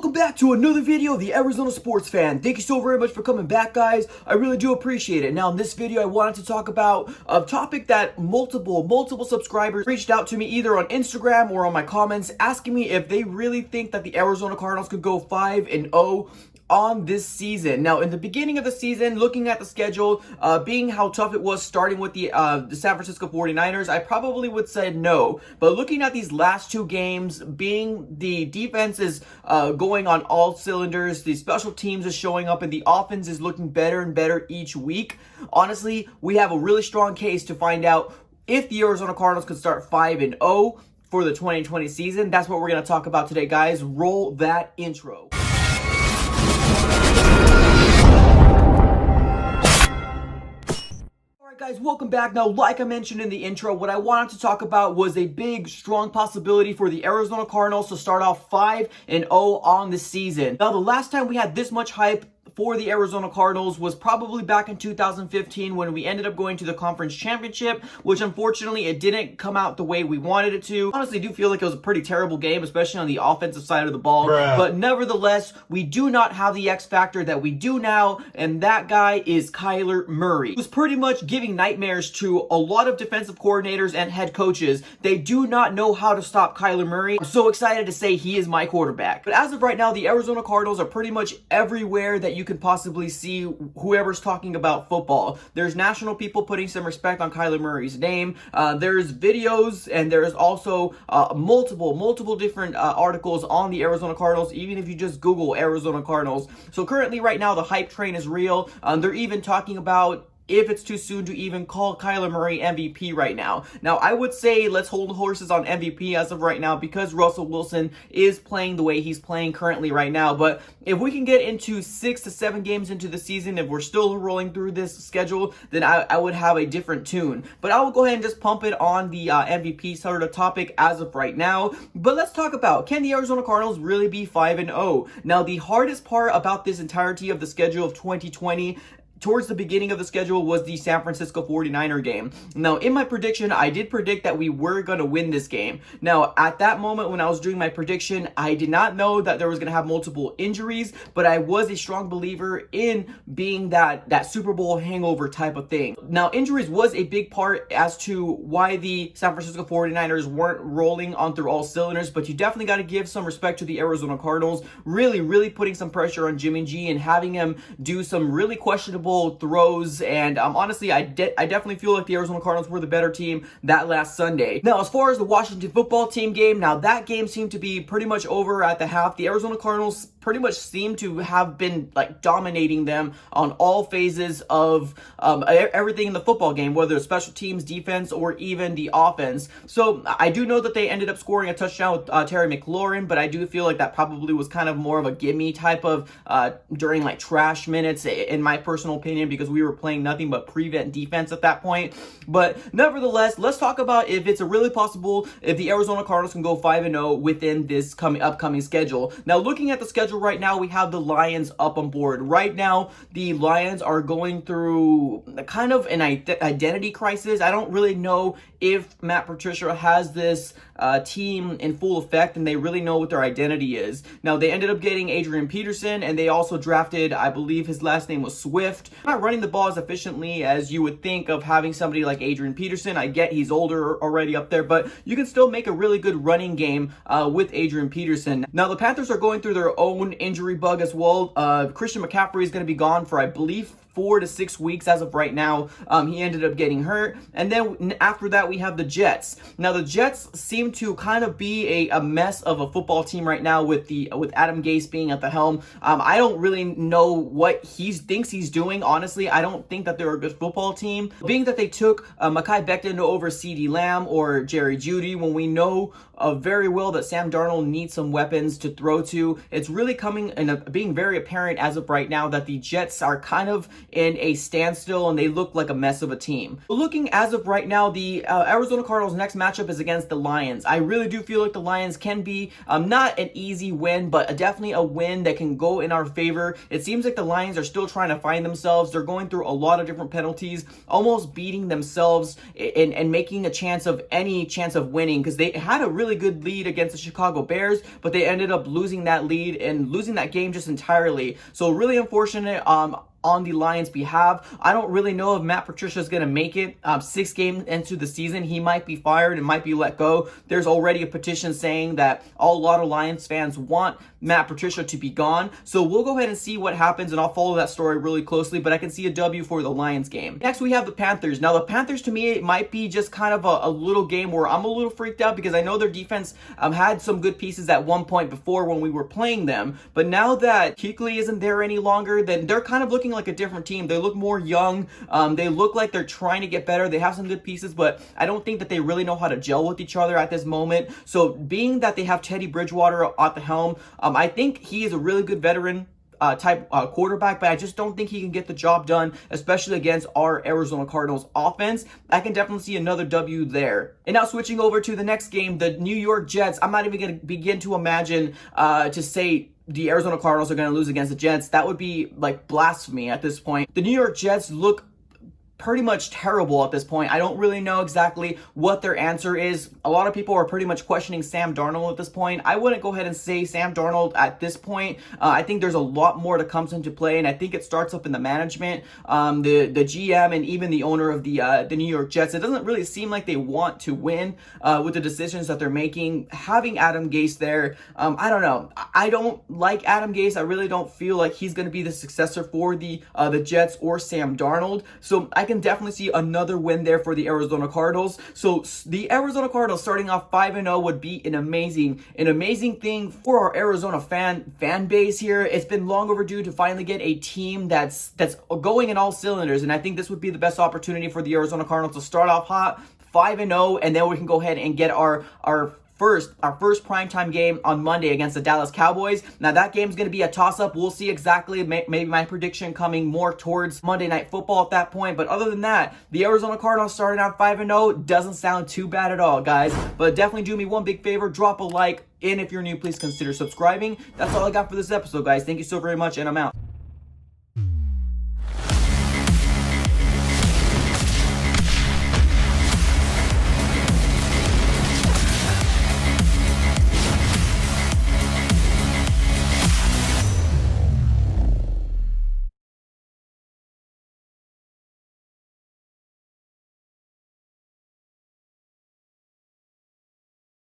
welcome back to another video of the Arizona Sports Fan. Thank you so very much for coming back, guys. I really do appreciate it. Now, in this video, I wanted to talk about a topic that multiple subscribers reached out to me either on Instagram or on my comments asking me if they really think that the Arizona Cardinals could go 5-0 on this season. Now, in the beginning of the season, looking at the schedule, being how tough it was starting with the San Francisco 49ers, I probably would say no. But looking at these last two games, being the defense is going on all cylinders, the special teams is showing up, and the offense is looking better and better each week, honestly, we have a really strong case to find out if the Arizona Cardinals could start 5-0 for the 2020 season. That's what we're going to talk about today, guys. Roll that intro. Guys, welcome back. Now, like I mentioned in the intro, what I wanted to talk about was a big, strong possibility for the Arizona Cardinals to start off 5-0 on the season. Now, the last time we had this much hype for the Arizona Cardinals was probably back in 2015 when we ended up going to the conference championship, which unfortunately it didn't come out the way we wanted it to. Honestly, I do feel like it was a pretty terrible game, especially on the offensive side of the ball. But nevertheless, we do not have the X factor that we do now, and that guy is Kyler Murray, who's pretty much giving nightmares to a lot of defensive coordinators and head coaches. They do not know how to stop Kyler Murray. I'm so excited to say he is my quarterback. But as of right now, the Arizona Cardinals are pretty much everywhere that you can possibly see whoever's talking about football. There's national people putting some respect on Kyler Murray's name. There's videos, and there's also multiple different articles on the Arizona Cardinals, even if you just Google Arizona Cardinals. So currently right now the hype train is real. They're even talking about if it's too soon to even call Kyler Murray MVP right now. Now, I would say let's hold horses on MVP as of right now because Russell Wilson is playing the way he's playing currently right now. But if we can get into 6 to 7 games into the season, if we're still rolling through this schedule, then I would have a different tune. But I will go ahead and just pump it on the MVP sort of topic as of right now. But let's talk about, can the Arizona Cardinals really be 5-0? Now, the hardest part about this entirety of the schedule of 2020 towards the beginning of the schedule was the San Francisco 49er game. Now, in my prediction, I did predict that we were going to win this game. Now, at that moment when I was doing my prediction, I did not know that there was going to have multiple injuries, but I was a strong believer in being that Super Bowl hangover type of thing. Now, injuries was a big part as to why the San Francisco 49ers weren't rolling on through all cylinders, but you definitely got to give some respect to the Arizona Cardinals, really putting some pressure on Jimmy G and having him do some really questionable throws, and honestly, I definitely feel like the Arizona Cardinals were the better team that last Sunday. Now, as far as the Washington football team game, now that game seemed to be pretty much over at the half. The Arizona Cardinals pretty much seem to have been like dominating them on all phases of everything in the football game, whether it's special teams, defense, or even the offense. So I do know that they ended up scoring a touchdown with Terry McLaurin, but I do feel like that probably was kind of more of a gimme type of during like trash minutes, in my personal opinion, because we were playing nothing but prevent defense at that point. But nevertheless, let's talk about if it's really possible if the Arizona Cardinals can go 5-0 within this upcoming schedule. Now, looking at the schedule right now, we have the Lions up on board. Right now, the Lions are going through kind of an identity crisis. I don't really know if Matt Patricia has this team in full effect and they really know what their identity is. Now, they ended up getting Adrian Peterson, and they also drafted, I believe his last name was Swift. Not running the ball as efficiently as you would think of having somebody like Adrian Peterson. I get he's older already up there, but you can still make a really good running game with Adrian Peterson. Now, the Panthers are going through their own injury bug as well. Christian McCaffrey is going to be gone for, I believe, 4 to 6 weeks as of right now. He ended up getting hurt. And then after that, we have the Jets. Now, the Jets seem to kind of be a mess of a football team right now with Adam Gase being at the helm. I don't really know what he thinks he's doing. Honestly, I don't think that they're a good football team. Being that they took Mekhi Becton over CeeDee Lamb or Jerry Jeudy, when we know very well that Sam Darnold needs some weapons to throw to, it's really coming and being very apparent as of right now that the Jets are kind of in a standstill and they look like a mess of a team. But looking as of right now, the Arizona Cardinals' next matchup is against the Lions. I really do feel like the Lions can be not an easy win, but definitely a win that can go in our favor. It seems like the Lions are still trying to find themselves. They're going through a lot of different penalties, almost beating themselves and making a chance of any chance of winning, because they had a really really good lead against the Chicago Bears, but they ended up losing that lead and losing that game just entirely. So really unfortunate on the Lions' behalf. I don't really know if Matt Patricia is going to make it 6 games into the season. He might be fired and might be let go. There's already a petition saying that a lot of Lions fans want Matt Patricia to be gone. So we'll go ahead and see what happens, and I'll follow that story really closely, but I can see a W for the Lions game. Next, we have the Panthers. Now, the Panthers, to me, it might be just kind of a little game where I'm a little freaked out because I know their defense had some good pieces at one point before when we were playing them, but now that Kuechly isn't there any longer, then they're kind of looking like a different team. They look more young. They look like they're trying to get better. They have some good pieces, but I don't think that they really know how to gel with each other at this moment. So being that they have Teddy Bridgewater at the helm, I think he is a really good veteran type quarterback, but I just don't think he can get the job done, especially against our Arizona Cardinals offense. I can definitely see another W there. And now switching over to the next game, the New York Jets. I'm not even going to begin to imagine to say the Arizona Cardinals are going to lose against the Jets. That would be like blasphemy at this point. The New York Jets look pretty much terrible at this point. I don't really know exactly what their answer is. A lot of people are pretty much questioning Sam Darnold at this point. I wouldn't go ahead and say Sam Darnold at this point. I think there's a lot more to come into play, and I think it starts up in the management, the GM, and even the owner of the New York Jets. It doesn't really seem like they want to win with the decisions that they're making. Having Adam Gase there, I don't know. I don't like Adam Gase. I really don't feel like he's going to be the successor for the Jets or Sam Darnold. So I can definitely see another win there for the Arizona Cardinals. So the Arizona Cardinals starting off 5-0 would be an amazing thing for our Arizona fan base here. It's been long overdue to finally get a team that's going in all cylinders, and I think this would be the best opportunity for the Arizona Cardinals to start off hot, 5-0, and then we can go ahead and get our first primetime game on Monday against the Dallas Cowboys. Now that game's going to be a toss-up. We'll see exactly, maybe my prediction coming more towards Monday Night Football at that point. But other than that, the Arizona Cardinals starting out 5-0 doesn't sound too bad at all, guys. But definitely do me one big favor, drop a like, and if you're new, please consider subscribing. That's all I got for this episode, guys. Thank you so very much, and I'm out.